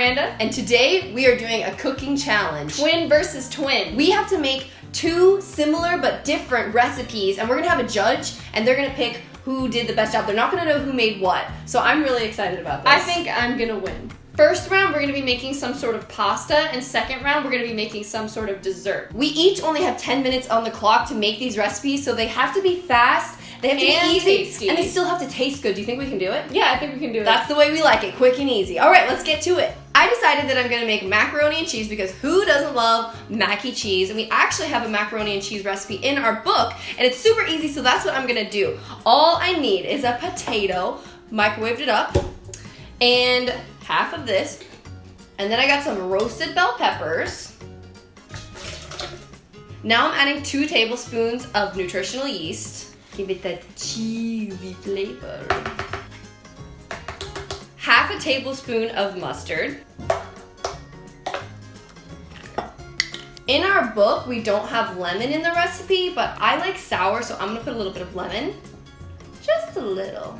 Randa, and today we are doing a cooking challenge. twin versus twin. We have to make two similar but different recipes, and we're gonna have a judge, and they're gonna pick who did the best job. They're not gonna know who made what. So I'm really excited about this. I think I'm gonna win. First round, we're gonna be making some sort of pasta, and second round, we're gonna be making some sort of dessert. We each only have 10 minutes on the clock to make these recipes, so they have to be fast, they have to And be easy, tasty. and they still have to taste good. Do you think we can do it? Yeah, I think we can do it. That's the way we like it, quick and easy. All right, let's get to it. I decided that I'm gonna make macaroni and cheese because who doesn't love mac and cheese? And we actually have a macaroni and cheese recipe in our book, and it's super easy, so that's what I'm gonna do. All I need is a potato, microwaved it up, and half of this, and then I got some roasted bell peppers. Now I'm adding 2 tablespoons of nutritional yeast. Give it that cheesy flavor. Half a tablespoon of mustard. In our book, we don't have lemon in the recipe, but I like sour, so I'm gonna put a little bit of lemon. Just a little.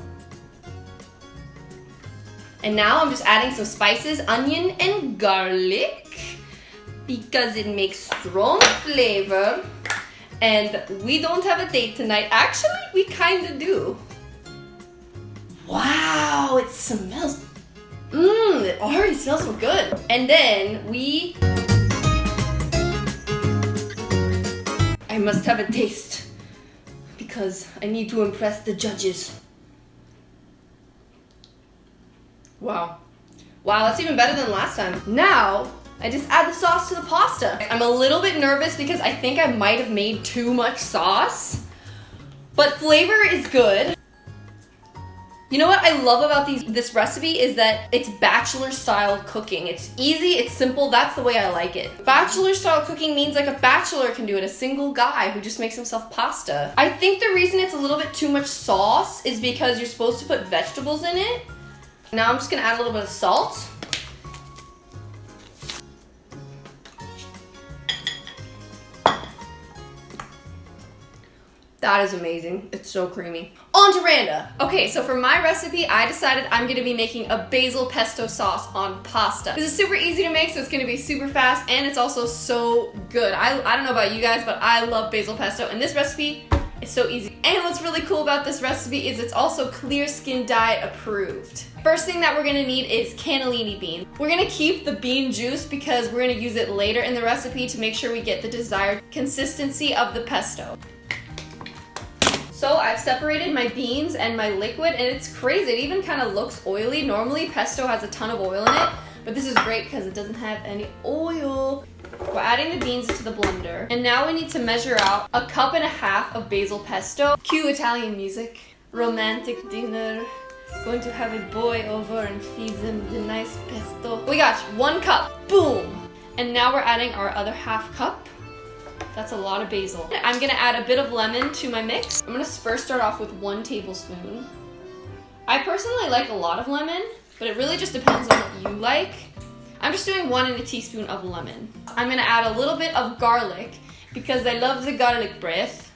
And now I'm just adding some spices, onion and garlic, because it makes strong flavor. And we don't have a date tonight. Actually, we kind of do. Wow, it smells, it already smells so good. And then I must have a taste because I need to impress the judges. Wow, that's even better than last time. Now, I just add the sauce to the pasta. I'm a little bit nervous because I think I might have made too much sauce, but flavor is good. You know what I love about this recipe is that it's bachelor style cooking. It's easy, it's simple, that's the way I like it. Bachelor style cooking means like a bachelor can do it, a single guy who just makes himself pasta. I think the reason it's a little bit too much sauce is because you're supposed to put vegetables in it. Now I'm just gonna add a little bit of salt. That is amazing. It's so creamy. On to Randa. Okay, so for my recipe, I decided I'm gonna be making a basil pesto sauce on pasta. This is super easy to make, so it's gonna be super fast, and it's also so good. I don't know about you guys, but I love basil pesto, and this recipe is so easy. And what's really cool about this recipe is it's also Clear Skin Diet approved. First thing that we're gonna need is cannellini beans. We're gonna keep the bean juice because we're gonna use it later in the recipe to make sure we get the desired consistency of the pesto. So I've separated my beans and my liquid, and it's crazy. It even kind of looks oily. Normally pesto has a ton of oil in it, but this is great because it doesn't have any oil. We're adding the beans into the blender. And now we need to measure out 1.5 cups of basil pesto. Cue Italian music. Romantic dinner. Going to have a boy over and feed him the nice pesto. We got 1 cup. Boom! And now we're adding our other 1/2 cup. That's a lot of basil. I'm gonna add a bit of lemon to my mix. I'm gonna first start off with 1 tablespoon. I personally like a lot of lemon, but it really just depends on what you like. I'm just doing 1 teaspoon of lemon. I'm gonna add a little bit of garlic because I love the garlic breath.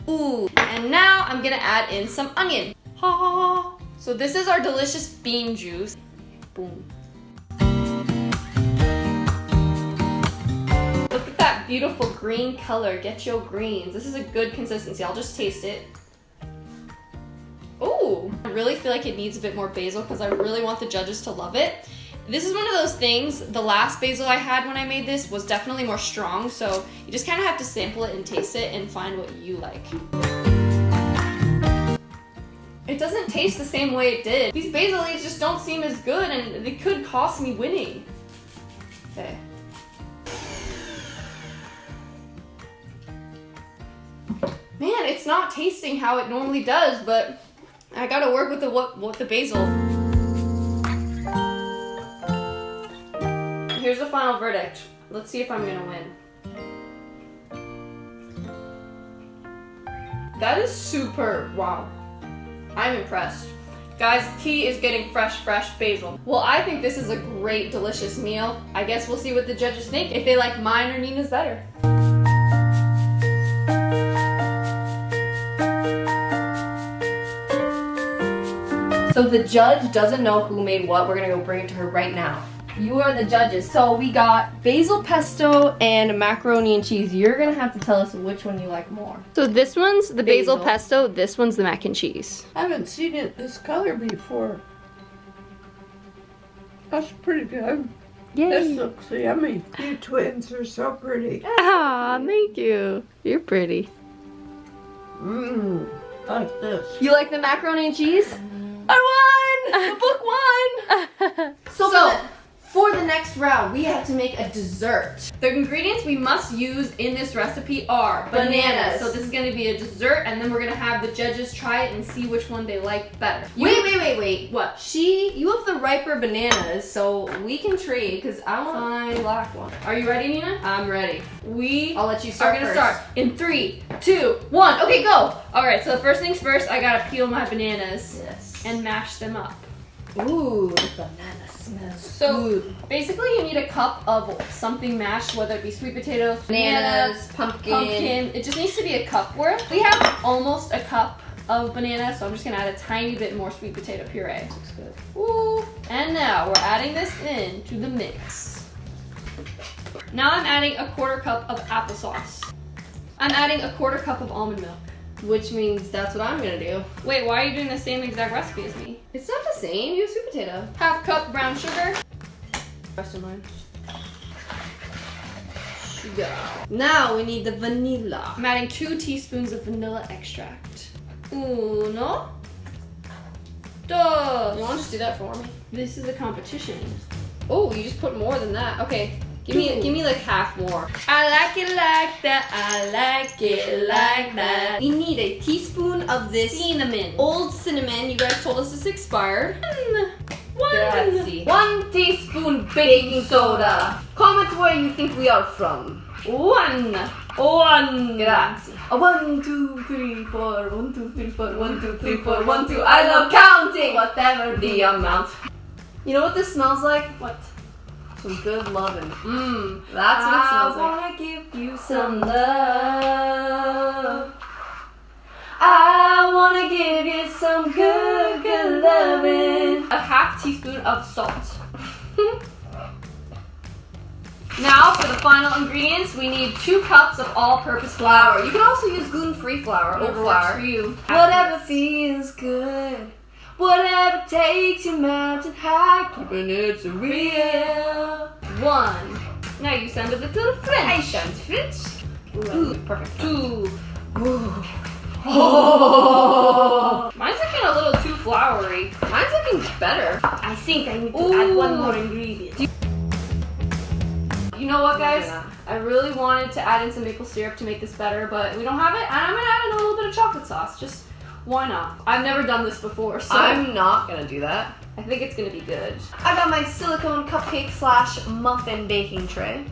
Ooh, and now I'm gonna add in some onion. Ha! So this is our delicious bean juice. Boom. Look at that beautiful green color. Get your greens. This is a good consistency. I'll just taste it. Ooh, I really feel like it needs a bit more basil because I really want the judges to love it. This is one of those things, the last basil I had when I made this was definitely more strong, so you just kind of have to sample it and taste it and find what you like. It doesn't taste the same way it did. These basil leaves just don't seem as good, and they could cost me winning. Okay. Man, it's not tasting how it normally does, but I gotta work with the basil. Here's the final verdict. Let's see if I'm gonna win. That is super, wow. I'm impressed. Guys, key is getting fresh basil. Well, I think this is a great, delicious meal. I guess we'll see what the judges think, if they like mine or Nina's better. So the judge doesn't know who made what. We're gonna go bring it to her right now. You are the judges. So we got basil pesto and macaroni and cheese. You're gonna have to tell us which one you like more. So this one's the basil Basil. pesto, this one's the mac and cheese. I haven't seen it this color before. That's pretty good. This looks yummy. You twins are so pretty. Ah, thank you. You're pretty. Mmm, like this. You like the macaroni and cheese? I won! The book won! So for the next round, we have to make a dessert. The ingredients we must use in this recipe are bananas. So this is gonna be a dessert, and then we're gonna have the judges try it and see which one they like better. Wait. What? You have the riper bananas, so we can trade, because I want my black one. Are you ready, Nina? I'm ready. We I'll let you are start gonna first. start in 3, 2, 1. Okay, go! Alright, so the first things first, I gotta peel my bananas Yes. and mash them up. Ooh, the banana smells So good. basically you need a cup of something mashed, whether it be sweet potatoes, Bananas, pumpkin. It just needs to be a cup worth. We have almost a cup of banana, so I'm just gonna add a tiny bit more sweet potato puree. Looks good. Ooh. And now we're adding this in to the mix. Now I'm adding a 1/4 cup of applesauce. I'm adding a 1/4 cup of almond milk. Which means that's what I'm gonna do. Wait, why are you doing the same exact recipe as me? It's not the same. You have sweet potato. 1/2 cup brown sugar. Rest of mine. Sugar. Now we need the vanilla. I'm adding 2 teaspoons of vanilla extract. Uno. Dos. You want to just do that for me? This is a competition. Oh, you just put more than that. Okay. Give me like half more. I like it like that. I like it like that. We need a teaspoon of this Cinnamon. old cinnamon. You guys told us it's expired. One. 1 teaspoon baking soda. Comment where you think we are from. 1. Grazie. 1, 2, 3, 4. 1, 2, 3, 4. 1, 2, 3, 4. 1, 2. I love counting. Whatever the amount. You know what this smells like? What? Some good loving. That's what it smells like. I wanna give you some love. I wanna give you some good, good loving. A 1/2 teaspoon of salt. Now for the final ingredients, we need 2 cups of all-purpose flour. You can also use gluten-free flour, oat Whatever works for flour. you. Whatever feels good. Whatever takes you mountain high, keeping it so real. 1. Now you send it to the French. French. Ooh, Perfect. 2. Oh. Mine's looking a little too floury. Mine's looking better. I think I need to add one more ingredient. You know what, guys? I really wanted to add in some maple syrup to make this better, but we don't have it, and I'm gonna add in a little bit of chocolate sauce. Just why not? I've never done this before, so I'm not gonna do that. I think it's gonna be good. I got my silicone cupcake / muffin baking tray.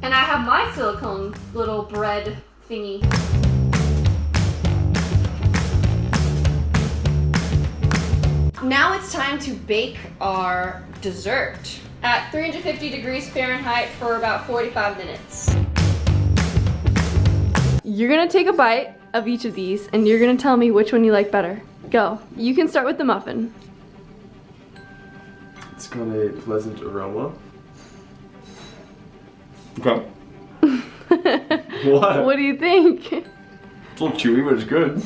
And I have my silicone little bread thingy. Now it's time to bake our dessert. At 350 degrees Fahrenheit for about 45 minutes. You're gonna take a bite of each of these and you're gonna tell me which one you like better. Go. You can start with the muffin. It's got a pleasant aroma. Okay. What? What do you think? It's a little chewy, but it's good.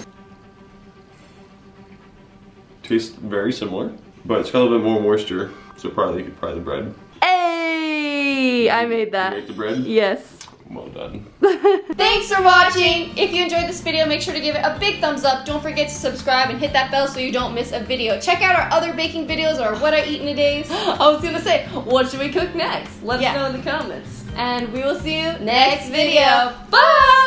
Tastes very similar, but it's got a little bit more moisture, so probably the bread. Hey! I made You that. make the bread? Yes. Well done. Thanks for watching. If you enjoyed this video, make sure to give it a big thumbs up. Don't forget to subscribe and hit that bell so you don't miss a video. Check out our other baking videos or what I eat in a days. I was gonna say, what should we cook next? Let Yeah. us know in the comments. And we will see you Next video. Bye!